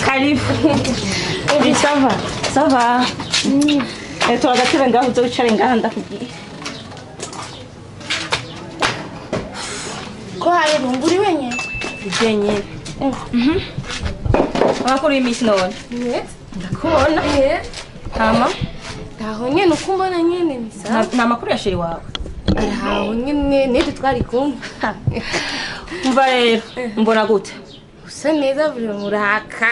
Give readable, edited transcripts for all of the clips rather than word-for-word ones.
Karibu. Ça va. Turagatebe ngaho uzo wicare ngaha ndakubwiye. Ko hari rumburi wenyene? Jenyene. Wakuri imisi none? Yes. Ndakubona. Hama? Taho nyene ukumbona nyene nisa. Nta makuru ya sheri wawe. Araho nyene nede twari kumwe. Umva rero, mbona gute? Usa neza buri muraka.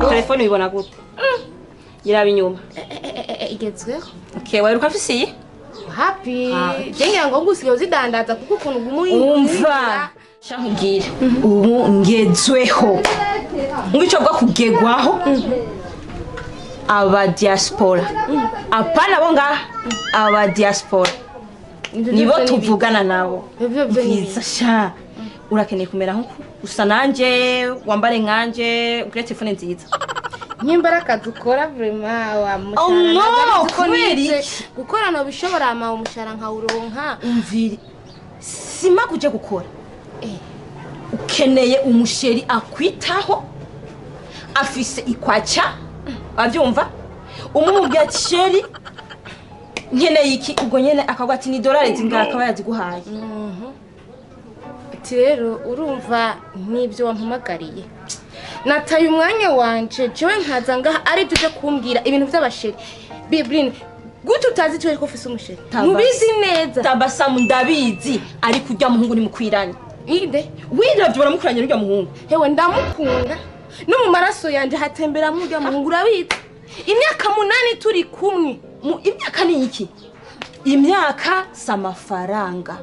Telefone ubibona gute? Yiraba inyuma. Igezweho. Okay, waheruka afisiye? Happy. Jengira ngo gusigaye uzidandaza kuko ukuntu gumuyi. Umva. Shahugire. Ubu ngezweho. Ngico bwo kugegwaho. Aba diaspora. Apana bonga aba diaspora. Nibo tuvugana nabo. Biza sha. Urakeneye kumera nko usa nanje wambare nkanje ugire telefone nziza. Nyimbara dukora vraiment wa mushara gukorana bishobora ama umushara nka uronka umviri sima kuje gukora ukeneye umusheri akwitaho afise ikwacha avyumva umubwira ati sheri nkeneye iki ubwo nyene akagwa ati ni dolari zingara akaba yaziguhaye ati rero urumva nibyo wampamagariye nataye umwanya wanje jewe nkaza ngaha ari tuje kumbwira ibintu by'abasheri Bibrine gute utazi twe ko ufise umusheri mubizi neza Tabasamu ndabizi ari kujya muhungu ni mukwiranye inde wiravye baramukuranye n'urya muhungu hewe ndamukunda no mu maraso yanje hatembera mu rya muhungu urabita imyaka 8 turi kumwe imyaka ni iki imyaka samafaranga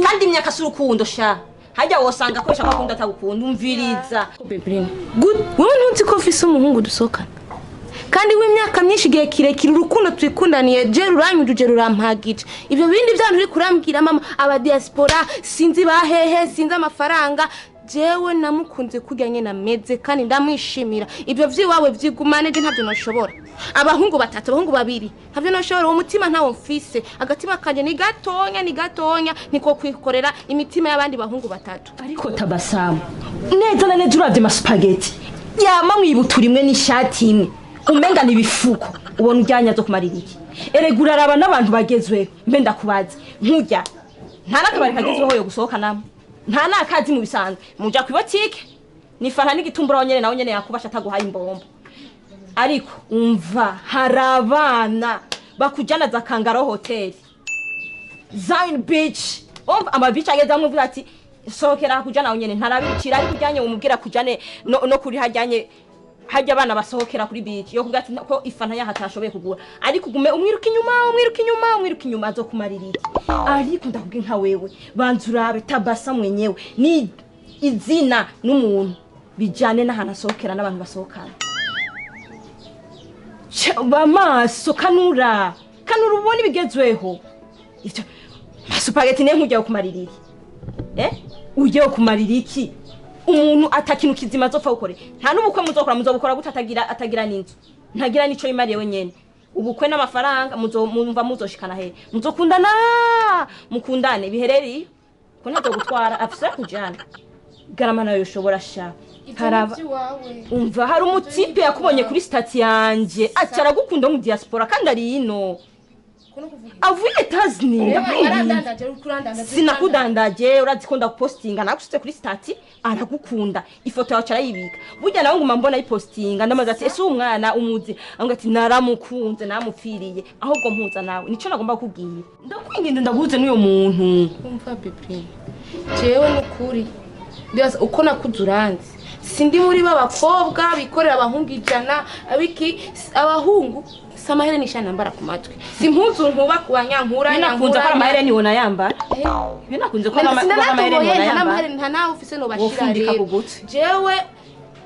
kandi imyaka surukundo sha hajya wosanga ko shaka kunda atagukunda umviriza Bibrine good wowe ntunzi ko ufise umuhungu dusokana kandi w'imyaka myinshi gihe kirekire urukundo twikundaniye je ruranyujuje rurampagije ibyo bindi byantu uri kurambwira mama aba diaspora sinzi bahehe sinzi amafaranga jewe namukunze kurya nyene ameze kandi ndamwishimira ibyo vyiwawe vyigumane je ntabyo nashobora abahungu batatu abahungu babiri ntabyo nashobora umutima ntawo mfise agatima kanje ni gatonya niko kwikorera imitima y'abandi bahungu batatu ariko Tabasamu neza na neza uravye masupageti yama mwibutura imwe n'ishati imwe umenga nibifuko ubona ujyanya zo kumarira iki eregura araba n'abantu bagezweho mbe ndakubaza nkujya nta nakabari kagezweho yo gusohoka namwe nta nakazi mu bisanzwe muja ku botike nifana n'igitumbura nyene nawe nyene yakubasha ataguhaye imbombo ariko umva harabana bakujana za Kangaro Hotel Zion Beach ama beach ageze amwe ati sohokera kujana nawe nyene ntarabikira ari kujyanye umubwira kujane no kuri hajyanye hajya abana basohokera kuri beach yo kuvuga ati ko ifana yahatashoboye kugura ariko gume umwiruka inyuma zo kumaririra ariko ndakubwira nka wewe banzurabe Tabasamu mwenyewe ni izina n'umuntu bijane n'ahana sohokera n'abantu basohokana bamaso kanura ubone bigezweho ivyo masupageti ne nkujya kumaririra uje kumarira iki umuntu atakintu kizima zopfa ukore nta n'ubukwe muzokora gute atagira n'inzu ntagira nico imariye wenyene ubukwe n'amafaranga muzomva muzoshikana he muzokundana mukundane bihereri ko ntazo gutwara afisa kujana garama nayo yoshobora sha haraba umva hari umutipe yakubonye kuri stati yanje acara gukunda mu diaspora kandi ari ino avuye tazni sinakudandaje urazikunda postinga nagushitse kuri stati aragukunda ifoto yawe carayibika burya nawe nguma mbona ipostinga ndamaze ati ese umwana umuzi ango ati naramukunze namupfiriye ahubwo mpuza nawe nico nagomba kubwira ndakwinginde ndaguze n'uyo muntu umva Bibrine jewe n'ukuri ndibaza uko nakuzuranze sindi muri babakobwa bikorera abahungu 100 abiki abahungu samahera nishana mbara ku matwi simpuzu nkuba kubanyankura nakunze ko amahera ni wona yamba binakunze ko amahera ni wona yamba nta nawe ufise no bashira rero jewe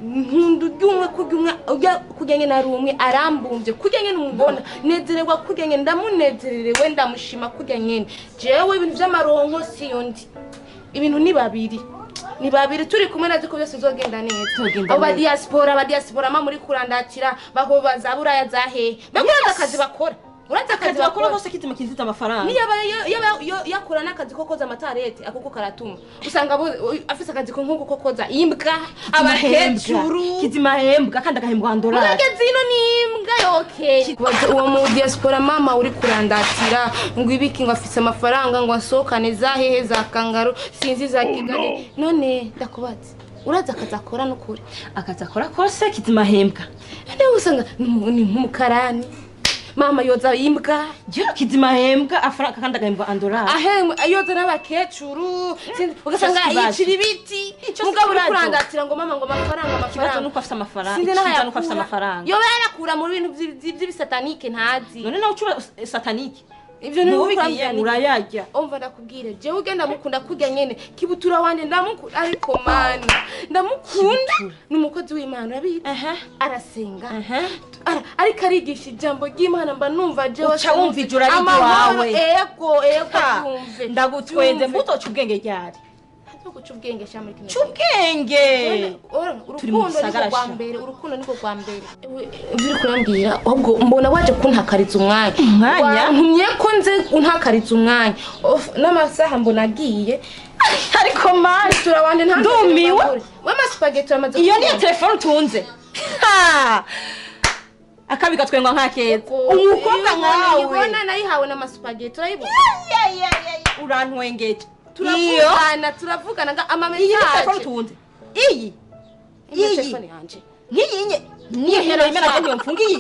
nkundu ryumwe kuryumwe ujya kujyanye na rumwe arambumvye kujyanye n'umubona nezererwa kujyanye ndamunezererewe ndamushima kujyanye jewe ibintu by'amaronko siyo ndi ibintu ni babiri turi kumwe nazi ko byose bizogenda neza aba diaspora ma muri kurandatira baho bazabura ya zahe bagura akazi bakora uraza akazi bakora bose kitima kinzita amafaranga niyo yakora n'akazi ko koza amatarete akoko karatuma usanga afise akazi ko nkuko koza imbwa abahecuru kitima hembwa kandi agahembwa $100 urageze ino ni imbwa yoke uwo mu diaspora mama uri kurandatira ngo ibiki ngo afise amafaranga ngo asokane zahehe za kangaru sinzi za Kigali none ndakubaza uraza akazi akora n'ukuri akazi akora kose kitima hembwa none usanga ni nk'umukarani mama yoza imbwa je kitima hembwa afaranga kandi agahembwa $100 yoza n'abakecuru ugasanga yicira ibiti mugabo uri kurandatira ngo mama ngo amafaranga kibazo nuko afise amafaranga sinzi nuko afise amafaranga yo barakura mu bintu by'ibisatanike ntazi none nawe ucura satanike ivyo ni ubigiye urayajya umva ndakubwire je ugenda mukunda kurya nyene kibutura wanje ndamukunda ariko mana ndamukunda numukozi w'Imana urabizi arasenga ariko arigisha ijambo ry'Imana mba numva je uca wumva ijura wawe ego yumve ndagutwenze mutoca ubwenge ryari guca ubwenge shamwe kintu cyubwenge urukundo niko rwa mbere uri kurambwira ahubwo mbona waje kuntakariza umwanya ntumye ko nze untakariza umwanya n'amasaha mbona agiye ariko mani turawande nta ndumiwe we spaghetti amaze iyo ni telefone utunze akabika twengwa nkakeza umukobwa nkawe ubona nayihawe n'amaspaghetti urayibona urantwengeje turavugana nga amamenye iyi telefone utunze iyi telefone yanje nk'iyinye niyo hero imena kandi mfungiye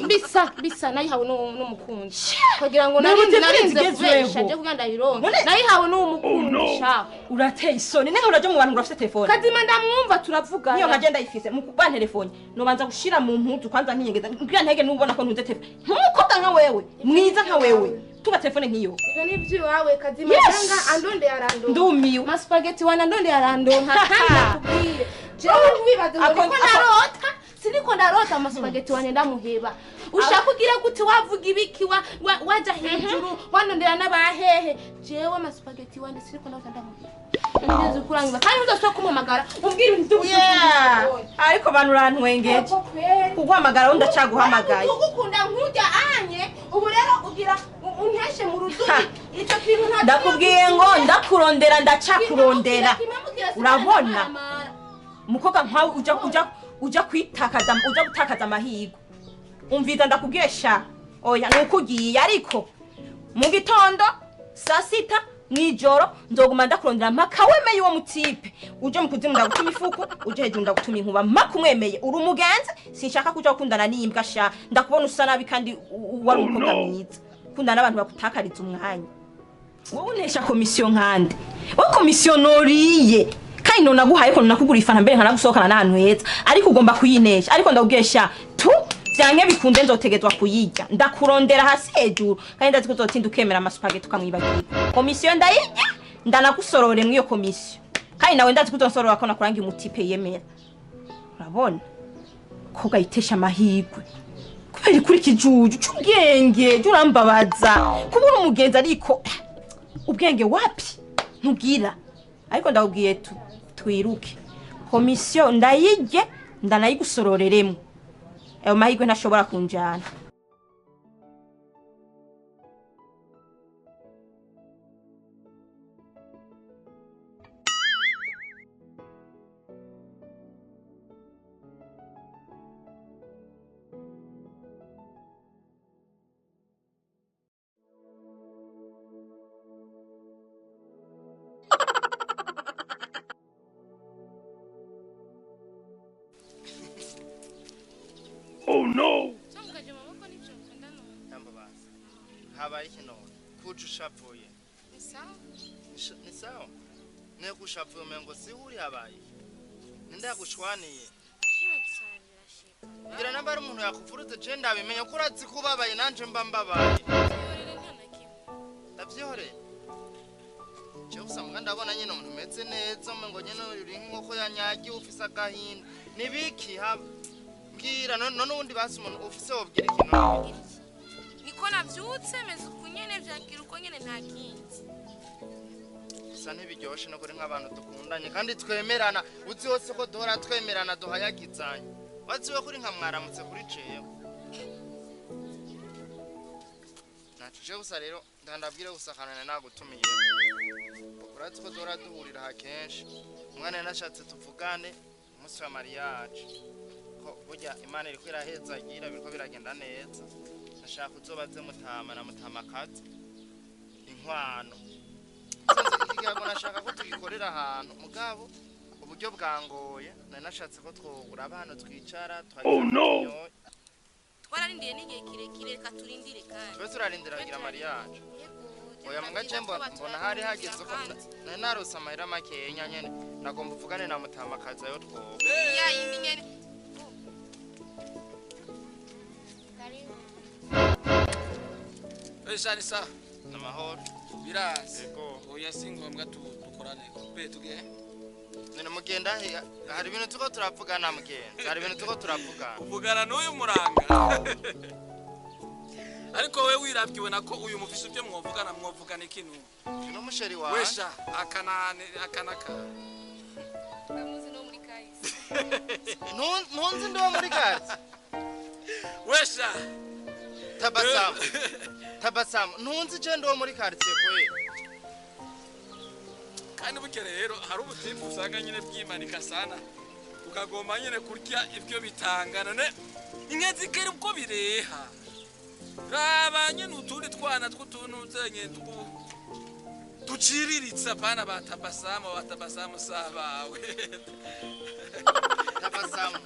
bisa nayihawe n'umukunzi kugira ngo narinze kuvesha je kuganda ironke nayihawe n'umukunzi sha urateye isoni nene uraje mu bantu urafite telefone kadima ndamwumva turavugana niyo nkagenda yifise mu kuba telefone no banza gushira mu mpuzu kwanza nkiyengeza ngira ntege nubona ko ntunze telefone nk'umukobwa nka wewe mwiza nka wewe tuba telefone nkiyo ivyo ni byo wawe kadima anga andonde yarando ndumiwe ma spaghetti wana ndonde yarando nkakanda kubwire je wibaze ngo ko narota siniko ndarota amaspaghetti wane ndamuheba ushaka kugira gute wavuga ibiki waja hejuru wanondera n'abahehe jewe amaspaghetti wane siniko ndarota ndamuheba ndeze kurangiza kandi uzashaka kumamagara umbwira ibintu ariko abantu urantwengeje kuguhamagara undi acaguhamagaye ugukunda nkujya anye ubu rero ugira unteshe mu rudubi icyo kintu nta ndakubwiye ngo ndakurondera ndacakurondera urabona umukobwa nkawe uja gutakaza amahirwe umviza ndakubwiye sha oya nuko ugiye ariko mu gitondo saa sita mwijoro nzoguma ndakurondera mpaka wemeye uwo mutipe uje mu kuzimu ndagutuma ifuku uje hejuru ndagutuma inkuba mpaka umwemeye uri umugenzi sinshaka kuja gukundana n'imbwa sha ndakubona usa nabi kandi wari umukobwa mwiza kundana n'abantu bakutakariza umwanya wowe unesha komisiyo nkande wowe komisiyo noriye kandi none naguhaye ko nakugura ifana mbere nkanagusohokana n'ahantu heza ariko ugomba kuyinesha ariko ndabwiye sha byanke bikunde nzotegezwa kuyijya ndakurondera hasi hejuru kandi ndazi ko uzotinda ukemera amaspaghetti ukamwibagira komisiyo ndayijya ndanagusorore mwiyo komisiyo kandi nawe ndazi ko uzonsorora ko nakurangiye umutipe yemera urabona ko gayitesha amahirwe kubera kuri kijuju cy'ubwenge urambabaza kubura umugenzi ariko ubwenge wapi ntubwira ariko ndabwiye twiruke komisiyo ndayijye ndanayigusororeremo ayo mahirwe ntashobora kunjana Oh no! Habaye kino kuju shavuye ni sawa ne kushavuye mengo sihuri habaye ninda gushwaniye ngira namba ari umuntu yakuvurute je ndabimenya ko urazi kubabaye nanje mba mbabaye ndavyihore je usanga ndabona nyine umuntu meze neza mengo nyine uri nk'uko yanyagiye ufise agahinda nibiki haba mbwira none undi basi umuntu ufise wobwira ikintu niko navyutse meze ukunyene vyagira uko nyene ntakinzi bisa ntibiryoshe no kuri nk'abantu dukundanye kandi twemerana uzi hose ko duhora twemerana duhayagizanye waziwe kuri nka mwaramutse kuri jewe je gusa rero ndandabwire gusakanana nagutumiye uratse ko dora duhurira hakenshi umwana yanashatse tuvugane umunsi wa mariage ko burya imana iri kwiraheza agira biriko biragenda neza nashaka uzobaze mutama na mutamakazi inkwano ikigago nashaka ko tugikorera ahantu mugabo uburyo bwangoye nanashatse ko twogura abantu twicara twagira twararindiye n'igihe kirekire ka turindire kandi twese turarindira kugira mariage oya mugace mbona hari hageze ko narose amahera makenya nyene nagomba uvugane na mutamakazi ayo twoga ya yindi nyene Shani sa namahoro birazi Ego. oya singombwa dukorane be tuge nene mugenda hari ibintu tuko turavugana mugenzi hari ibintu tuko turavugana uvugana n'uyu muranga ariko we wirabwiwe nako uyu mufisi byo mwovugana ikintu no musheri wa wesha akanaka bamuzi no muri kahise ntunzi ndo muri gazi wesha tabasamu ntunzi je ndo muri quartier koye kandi buke rero hari ubutifu usanga nyine byimanika sana ukagomba nyine kurya ibyo bitangana ne ingenzi kere uko bireha raba nyine utundi twana tw'utuntu zenye tuciriritsa bana batabasamu sabawe tabasamu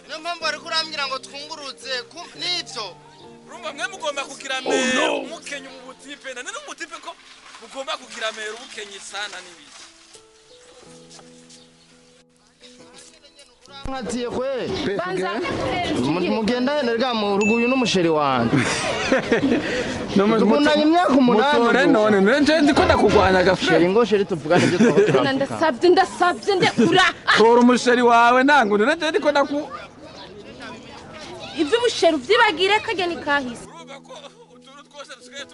no mpamvu ari kurambira ngo twunguruze nivyo urumva mwe mugomba kugira mero mukenye mu butipe nane n'umutipe ko mugomba kugira mero ukenye sana n'ibiki nkatiye kwe mugenda nerega mu ruguyu n'umusheri wanje Tukundanye imyaka 8 none nje ndiko ndakugwana gafsheri ngo sheri tuvugane byo twaho ndasabye ndekura tora umusheri wawe nangu nje ndiko ibyo umusheri uvyibagire kajya ni kahise urumva ko utuntu twose dusigaye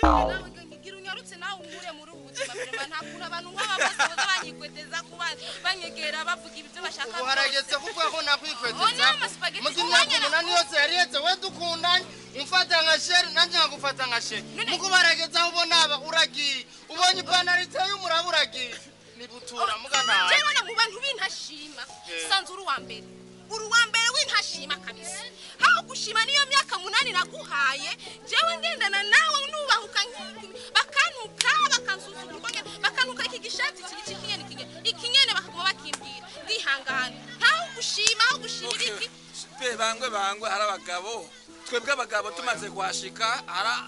nawe ngira unyarutse nawe umure muri ubu buzima birema nta kuntu abantu nk'aba bose baza banyikweteza kuba banyegera bavuga ibyo bashaka uharageze kuvuga ko nakwikweteza mugimyaka 8 yose yariyetse we dukundanye umfata nka sheri nanje nkagufata nka sheri muko barageze aho ubona aba uragiye ubonye ipanarite y'umuraba uragiye nibutura mugana jewe na mu bantu bintashima sanzuru wa mbere uruwambere w'intashima kabisa haho gushima niyo myaka 8 naguhaye jewe ngendana nawe nubahuka bakanuka bakansuzugurwa bakanuka iki gishati ikinyene bakagoma bakimbira ndihangana haho gushima iki pe bangwe hari abagabo twebwe abagabo tumaze kwashika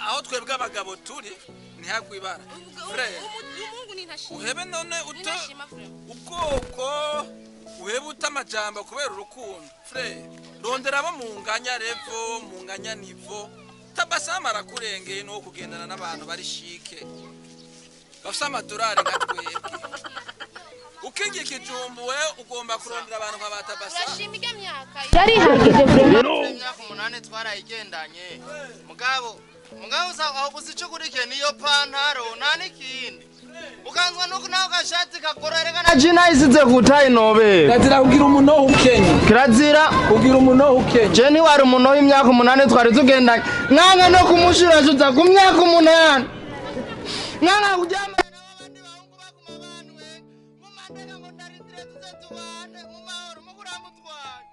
aho twebwe abagabo turi ntihagwibara frère umungu nintashima uhebe none ubwoko uhebe utamajambo kubera urukundo frère rondera abo munganya revo munganya nivo tabasama arakurengeye no kugendana n'abantu bari shike bafite amadolari nka twebwe ukingiye kijumbu we ugomba kurondera abantu nk'abatabasama urashimiga myaka yari hagije imyaka 8 twarayigendanye mugabo aho gusico kurike niyo pantaro nani kindi ukanzwa nuko naho gashati kakorereka na jina isize kutayi nobe kirazira kugira umunoho ukenye kirazira kugira umunoho ukenye je ni wari umunoho imyaka 8 twari tugendanye nkanka no kumushura juza ku myaka 8 nkanka kujyamana n'abandi bahungu bakuma abantu we mu mandega ngo ndarindire tuze tubane mu mahoro mu kuramutwaye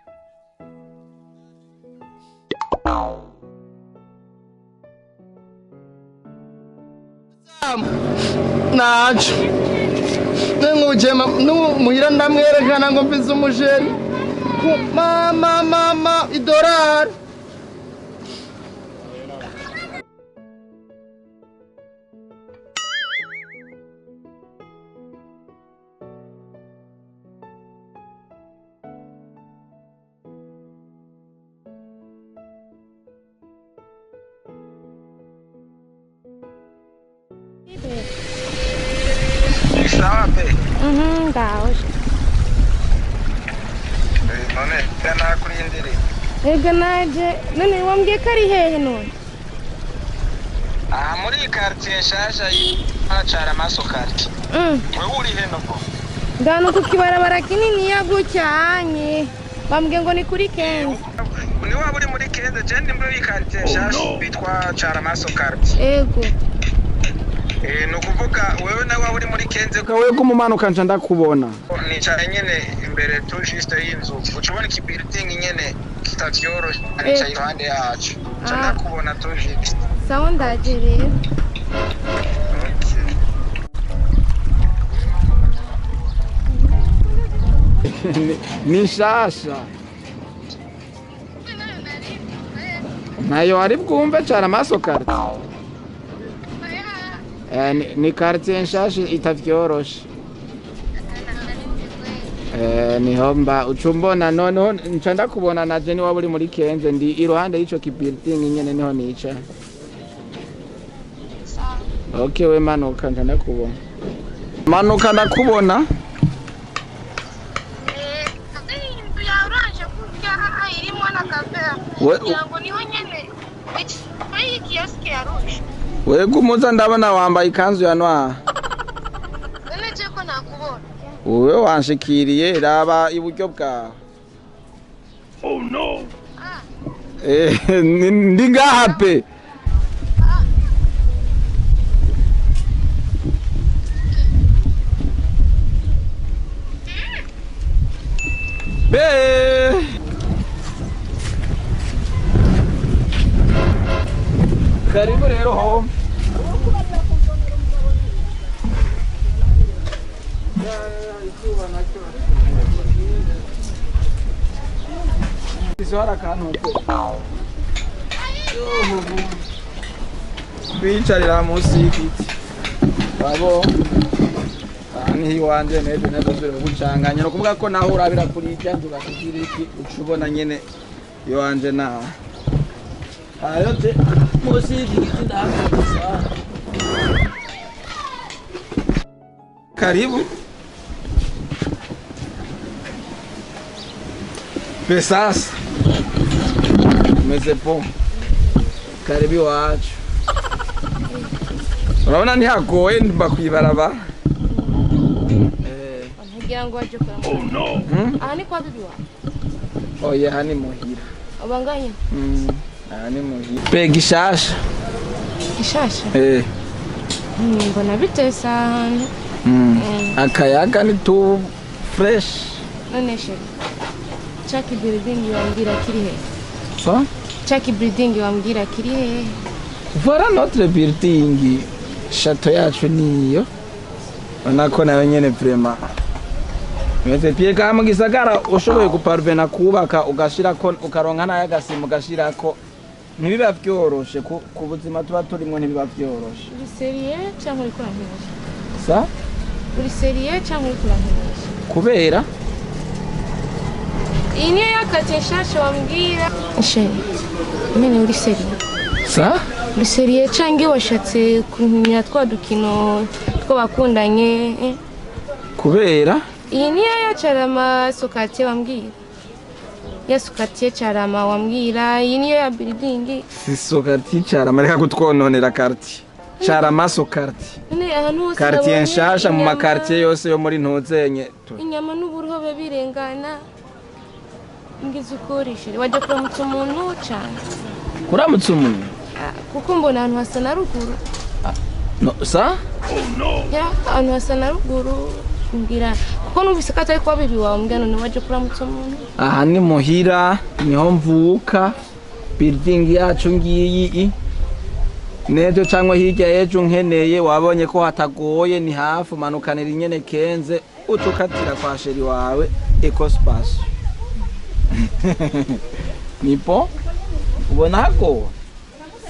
nacho nengujema muhira ndamwerekana ngo mfise umusheri mama idorari Sawa pe. ngaho None kana kurindire. ega naje none wambwiye ko ari hehe none Muri quartier shasha acara masokati. Wewe uri heno ko? ndano kukibarabara kinini yagucyanye bambwiye ngo ni kuri Kenzi ni waba uri muri Kenze je ndi muri quartier shasha bitwa Charamaso quartier. Ego. No kuvuga wewe nawe waba uri muri Kenze Kawe kumumanuka nje ndakubona. nicaye nyene imbere tu juste y'inzu. Ucubona iki building nyene kitavyoroshye nicaye iruhande yacu. Nje ndakubona tu juste. Sawa ndaje rero. Ni shasha. Nayo ari bwumve Charamaso quartier. Ni quartier nshasha itavyoroshe. Niho mba ucumbona noneho nca ndakubona naje ni waba uri muri Kenze ndi iruhande y'ico building nyene niho nica. Okay we manuka nca ndakubona. Manuka ndakubona. We kumuza ndabona wambaye ikanzu ya noir. Wewe wanshikiriye raba iburyo bwawe. Oh no. Ndi ngaha pe. Karibu rero home. Isora kantu. Bicarira munsi y'igiti. Babo. Ni hiwanje nejo nezosubira gucanganya no kuvuga ko naho urabira kuri icyanzu bakubwira iki ucubona nyene yanje na. Ayote munsi y'igiti ndahagaze. Karibu. Pesas. Meze bom. Karibu wacu. Urabona ntihagoye bakwibaraba. Ngira ngo waje kwa. Oh no. Aha ni kwa bibi wa. Oya hani muhira. Abanganye. Aha ni muhira. Bega ishasha. Ishasha? Mbona bitesa. Akayaga ni tu fresh. Noneshe. Chaki building wambira kiri he. So? Chaki building wambira kiri he. Voilà notre building. Chateau yacu niyo. Onako nawe nyene vraiment. Meze pie kama gisagara ushoboye guparvena kubaka ugashirako ukaronka naye agasimu ugashirako ntibiba vyoroshe ku buzima tuba turimwe ntibiba vyoroshe. Uri serieux cyangwa uri kurankinisha? Sa? Uri serieux cyangwa uri kurankinisha? Kubera iyi niyo yakate nshasha wambwira. Sheri mene uri serieux? Sa? Uri serieux cyangwa washatse kunya twa dukino two bakundanye? Kubera iyi niyo yacarama sokate wambwira. Ya sokate carama wambwira iyi niyo ya building. Si sokati carama reka kutwononera quartier. Charamaso quartier. None ahantu hose Quartier nshasha mu makartier yose yo muri ntuzenye. Inyama n'uburobe birengana. Ngize ukoreshere waje kuramutsa umuntu cyane. Kuramutsa umuntu? Kuko mbona ahantu hasa na ruguru. No, sa? Oh no. Ya, ahantu hasa na ruguru. Ngira kuko numvise ko atari kwa bibi wawe mbwa none waje kuramutsa umuntu. Aha ni muhira niho mvuka. Building yacu ngiyi. Nejo cyangwa hirya yejo nkeneye wabonye ko hatagoye ni hafu manukanira nyene Kenze ucukatira kwa sheri wawe Ecospation. Nipo ubona hako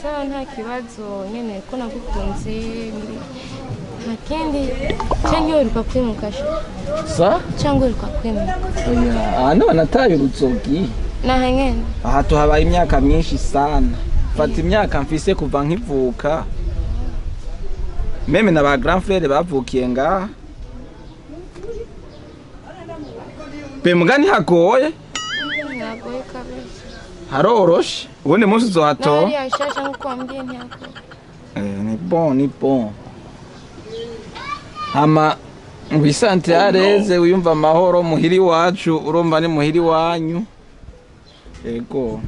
sawa nta kibazo nyene ko nagukunze ntakendi cyangwa uri kwimukasha sa cyangwa uri kwimukasha oya ano nataye urutsogi naha nyene aha tuhabaye imyaka myinshi sana fata imyaka mfise kuva nkivuka meme na ba grand frère bavukiye ngaha Bemugani hagoye nagoye kabisa haroroshe ubundi munsi uzohatora nari ashasha nkuko wambwiye ntiyako ni bon ama wisante areze uyumva amahoro muhiri wacu urumva ni muhiri wanyu ego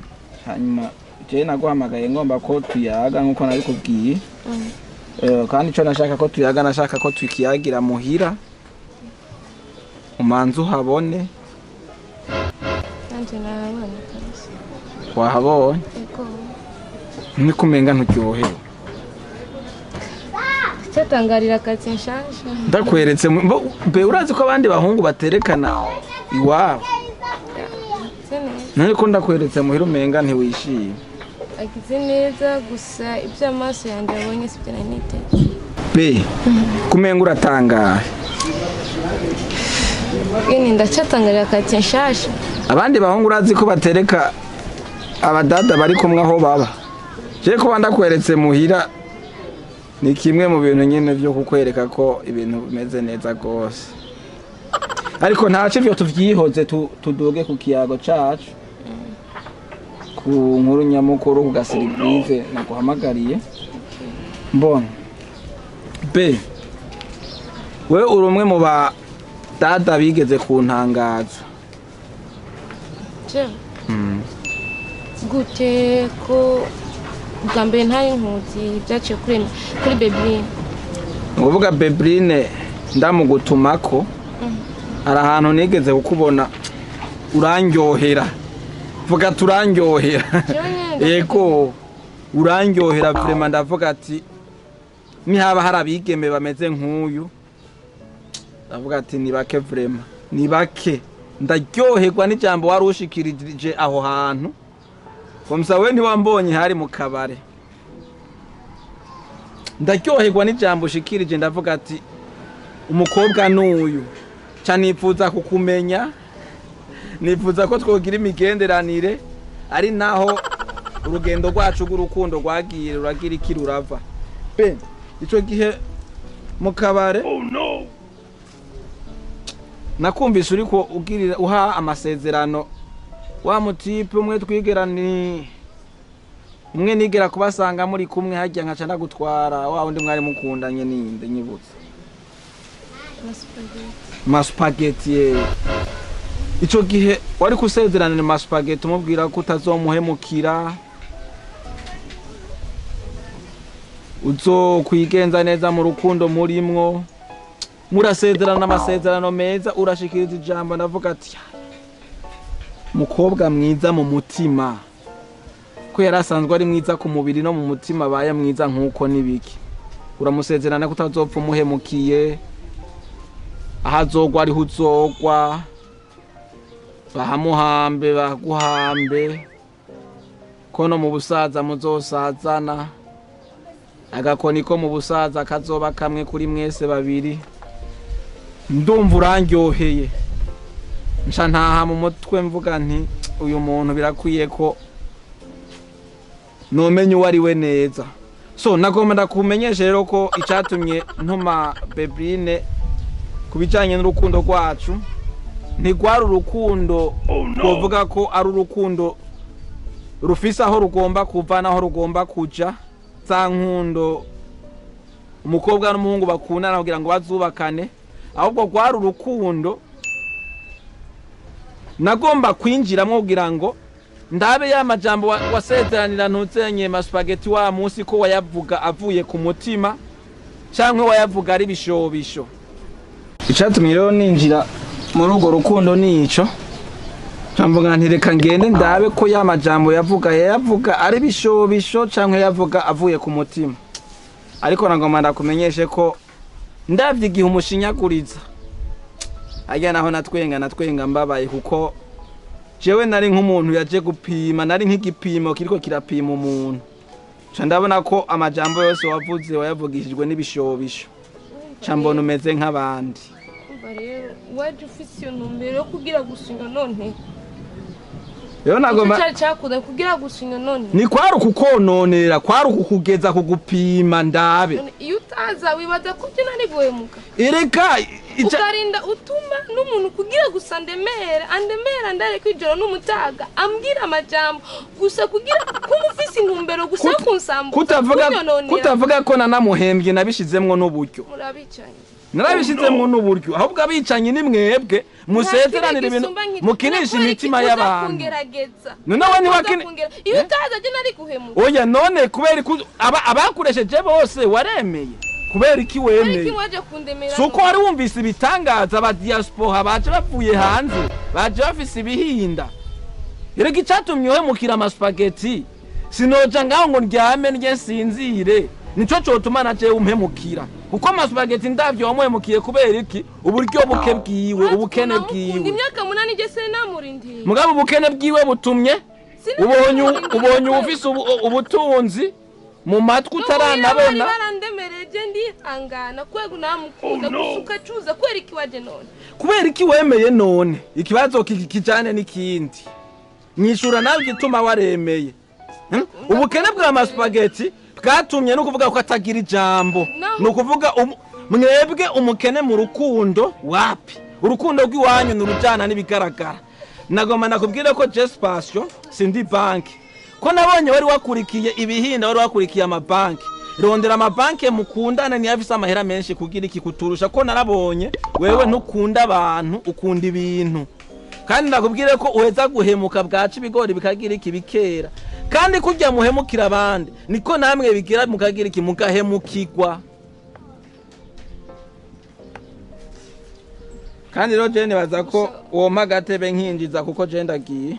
hanyuma je naguhamagaye ngomba ko tuyaga nkuko nabikubwiye kandi ico nashaka ko tuyaga nashaka ko twikiyagira muhira umanzu habone nanje nahabonye kabisa wahabonye nikumenga nturyohewe cyatangarira akazi nshasha ndakweretse be urazi ko abandi bahungu baterekana iwabo none ko ndakweretse muhira umenga ntiwishimye agize neza gusa ibyo amaso yanjye abonye sibyo naniteze be kumenga uratangaye gene ndacatangarira akazi nshasha abandi bahungu urazi ko batereka abadada bari kumwe aho baba je ko ndakweretse muhira ni kimwe mu bintu nyene byo kukwereka ko ibintu bimeze neza gose ariko ntace byo tuvyihoze tudoge ku kiyago cacu ku nkuru nyamukuru ku gasirivise naguhamagariye mbona be we urumwe mu ba dada bigeze kuntangaza je gute ko bwa mbere ntari nkuzi byaciye kuri Bebrine nguvuga Bebrine ndamugutumako hari ahantu nigeze kukubona urandyohera vuga turandyohera yego urandyohera vraiment ndavuga ati nihaba hari abigeme bameze nk'uyu ndavuga ati ni bake vraiment ni bake ndaryoherwa n'ijambo wari ushikirije aho hantu komsa we ntiwambonye hari mu kabare ndaryoherwa n'ijambo ushikirije ndavuga ati umukobwa n'uyu nifuza kukumenya nifuza ko twogira imigenderanire ari naho urugendo rwacu rw'urukundo rwagiye ruragira iki rurava be ico gihe mu kabare nakumvise uri ko ugirira uha amasezerano wa mutipe umwe twigerani umwe nigera kubasanga muri kumwe hajya nkaca ndagutwara wa undi mwari mukundanye ninde nyibutse maspaghetti ico gihe wari kusezerana ni maspaghetti umubwira ko utazomuhemukira uzo kwigenza neza mu rukundo murimwo murasezerana amasezerano meza urashikiriza ijambo ndavuga ati mukobwa mwiza mu mutima ko yarasanzwe ari mwiza ku mubiri no mu mutima baya mwiza nkuko nibiki uramusezerana ko utazopfa umuhemukiye ahazogwa ari huzogwa bahamuhambe baguhambe kono mu busaza muzosazana agakoni ko mu busaza kazoba kamwe kuri mwese babiri ndumva urandyoheye nca ntaha mu mutwe mvuga nti uyu muntu birakwiye ko nomenya uwo ari we neza so nagomba ndakumenyesha rero ko icatumye ntuma Bebrine kubijanye n'urukundo rwacu ntigwara urukundo twovuga ko ari urukundo rufise aho rugomba kuva naho rugomba kuja za nkundo umukobwa n'umuhungu bakundana kugira ngo bazubakane ahubwo gwara urukundo nagomba kwinjiramwo kugira ngo ndabe ya majambo wasezeranira ntuzenye maspaghetti wa munsi ko wayavuga avuye ku mutima canke wayavuga ari bishobisho icatumye rero ninjira muri urwo rukundo nico camvuga nti reka ngende ndabe ko ya majambo yavuga ari bishobisho canke yavuga avuye ku mutima ariko nagomba ndakumenyeshe ko ndavye igihe umushinyaguriza ajya naho natwenga mbabaye kuko jewe nari nk'umuntu yaje gupima nari nk'igipimo kiriko kirapima umuntu ca ndabona ko amajambo yose wavuze wayavugishijwe n'ibishobisho ca mbona umeze nk'abandi rero waje ufise iyo ntumbero yo kugira gusinga none rero nagomba cyakuda kugira gusinga none ni kwari ukukononera kwari ukugeza kugupima ndabe iyo utaza wibaza ko byo nari guhemuka ireka ukarinda utuma n'umuntu kugira gusa andemera ndare kwijoro n'umutaga ambwira amajambo gusa kugira kumufise intumbero gusa kunsambu kutavuga ko nanamuhembye nabishizemwo n'uburyo murabicanye narabishizemo n'uburyo ahubwo abicanye ni mwebwe musezeranira ibintu mukinisha imitima y'abantu none we ntiwakini iyo utaza je nari guhemuka oya none kubera abakuresheje bose waremeye kubera iki wemeye suko wari wumvise ibitangaza aba diaspora baje bavuye hanze baje bafise ibihinda erega icatumye uhemukira amaspaghetti sinoja ngaho ngo ndyame ndye sinzire nico cotuma naje umpemukira kuko amaspaghetti ndavyo wamuhemukiye kubera iki uburyo buke bwiwe ubukene bwiwe imyaka 8 je se namurindiye mugabo ubukene bwiwe butumye ubonye ufise ubutunzi mu matwi utaranabona barandemereje ndihangana kwego namukunda gusuka cuza kwera iki waje none kubera iki wemeye none ikibazo kijane n'ikindi nyishura nawe gituma waremeye ubukene bwa amaspaghetti bwatumye no kuvuga ko atagira ijambo no kuvuga mwebwe umukene mu rukundo wapi urukundo rw'iwanyu n'urujana n'ibigaragara nagoma nakubwira ko Jespacio sindi banki ko nabonye wari wakurikiye ibihinda wari wakurikiye amabanki rondera amabanki mukundana ni yafise amahera menshi kugira iki kuturusha ko narabonye wewe ntukunda abantu ukunda ibintu kandi nakubwire ko uheza guhemuka bwacu ibigori bikagira iki bikera kandi kujya muhemukira abandi niko namwe bigira mukagira iki mugahemukirwa kandi rero je nibaza ko uwo magatebe nkinjiza kuko je ndagiye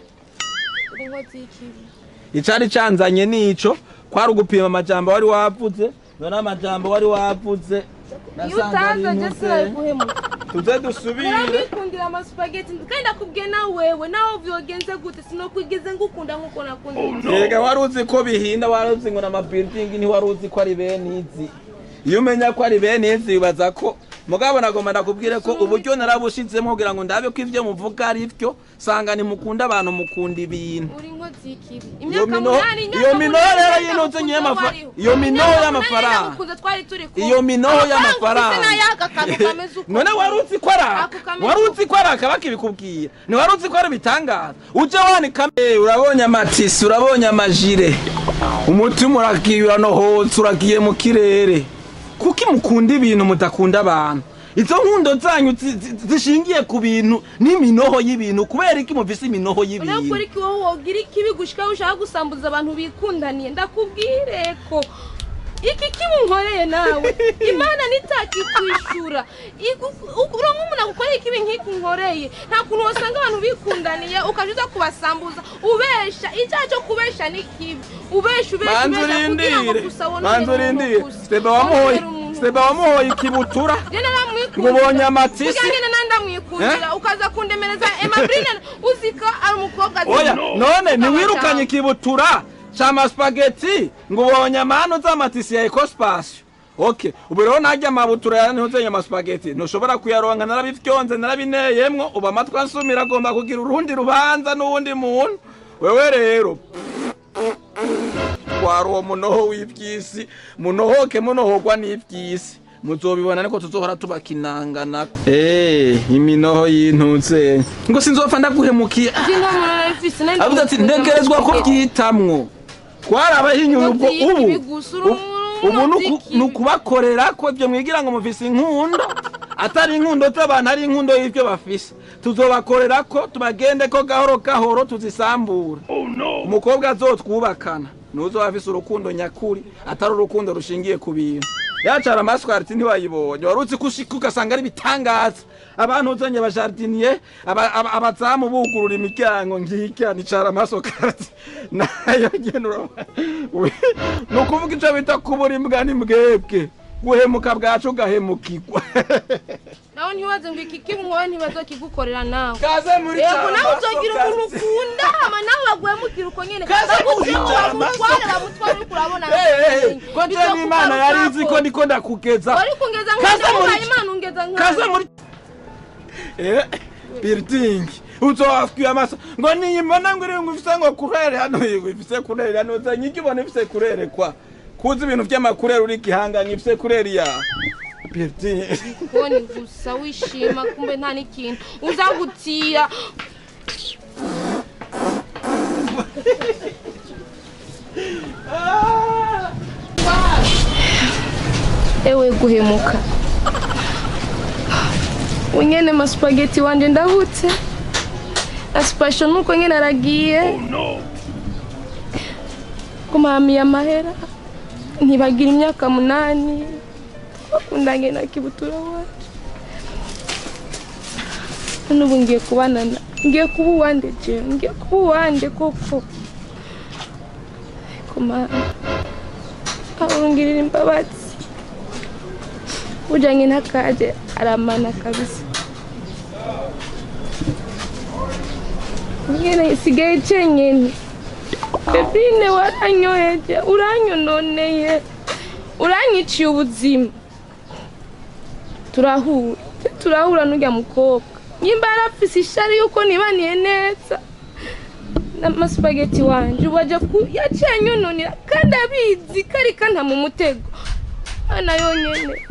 icari canzanye nico kwari ugupima amajambo wari wavuze none amajambo wari wavuze utaza je sira guhemuka tuze dusubire ndikundira amaspaghetti kandi nakubwiye na wewe naho vyogenze gute sinokwigeze ngukunda nkuko nakunda yega waruzi ko bihinda waruzi ngo na building ni waruzi ko ari benizi iyo umenya ko ari benizi bibaza ko mugabo nagomba ndakubwire ko uburyo narabushizemo kugira ngo ndabe ko ivyo muvuga ari byo sanga ni mukunda abantu mukunda ibintu uri nkozi ikibi imyaka 8 iyo minoho rero yinutse nyema iyo minoho y'amafaranga iyo minoho y'amafaranga none waruzi ko araka bakibikubwira ni waruzi ko ari bitangaza uje wanika urabonye amatisi urabonye amajire umutima urakiyura no hose uragiye mu kirere kuki mukunda ibintu mutakunda abantu izo nkundo zanyu zishingiye ku bintu n'iminoho y'ibintu kubera iki muvise iminoho y'ibintu nako iki wowe wogira ikibi gushika ushaka gusambuza abantu bikundaniye ndakubwire ko iki kimunkoreye nawe imana nitakikwishura ukuro nk'umuntu agukoreye ikibi nk'ikunkoreye nta kuntu wasanga abantu bikundaniye ukajuza kubasambuza ubesha icyaco kubesha n'ikibi ubesha kugira ngo gusabona manzurindire Steba wamuhoye ikibutura ngubonye amatisi ugangene nandamwikundira ukaza kundemereza Emabrine uzika ari umukobwa oya none niwirukanye ikibutura chama spaghetti ngubonye amano z'amatisi ya Ecospacio okay ubu rero najya amabutura yantuze nya spaghetti ntushobora kuyaronka narabifyonze narabineyemwo uba amatwa nsumira agomba kugira urundi rubanza n'uwundi muntu wewe rero waro munoho w'ivyisi munohoke munohogwa n'ivyisi muzobibona niko tuzohora tubakinangana iminoho y'intuze ngo sinzopfa ndaguhemukiye avuze ati ntekerezwa ko byitamwo twarabahinyuye ubu nukubakorera ko byo mwigira ngo mufise inkundo atari inkundo z'abantu ari inkundo y'ivyo bafise tuzobakorera ko tubagende ko gahoro gahoro tuzisambura umukobwa azotwubakana nuzo afise urukundo nyakuri atari urukundo rushingiye ku bintu yacara amaswarti ntiwayibonye waruzi kushika ugasanga ari bitangaza abantu uzanye abajardinier abazamu bugurura imiryango ngikya nicara amasokarati nayo genura no kuvuga ico bita kubura imbwa ni mbwebwe guhemuka bwacu gahemukirwa naho ntiwaze ngo iki kimwe ntibazokigukorera nawe kaze muri cyane yego nawe uzogira umuntu ukunda ama nawe bagwemukira uko nyene bamutware kurabona ko je Imana yarizi ko ndiko ndakugeza wari kungeza ngo Imana ungeza nka kaze muri building uzofkiya masa ngo nimbona ngo uri ngufise ngo kurere hano ngufise kurere hano zanyikibona ifise kurere kwa kuzi ibintu by'amakurere uri gihanganye ifise kurere ya building koni gusa wishima kumbe nta n'ikintu uzagutira ewe guhemuka unyene maspaghetti wanje ndabutse asipasho nuko nyene aragiye kumami amahera ntibagira imyaka 8 undanye na kibutura wacu nubu ngiye kubanana ngiye kuba uwande je ngiye kuba uwande koko kuma aungirira imbabazi ujanye nakaje aramana kabisa ngene sigaye cenyene bebine waranyoheje uranyononeye uranyiciye ubuzima turahura n'urya mukobwa nyimba arafise ishari yuko nibaniye neza n'amaspaghetti wanje waje yaciye anyononera kandi abizi kari kanta mu mutego ana yonyene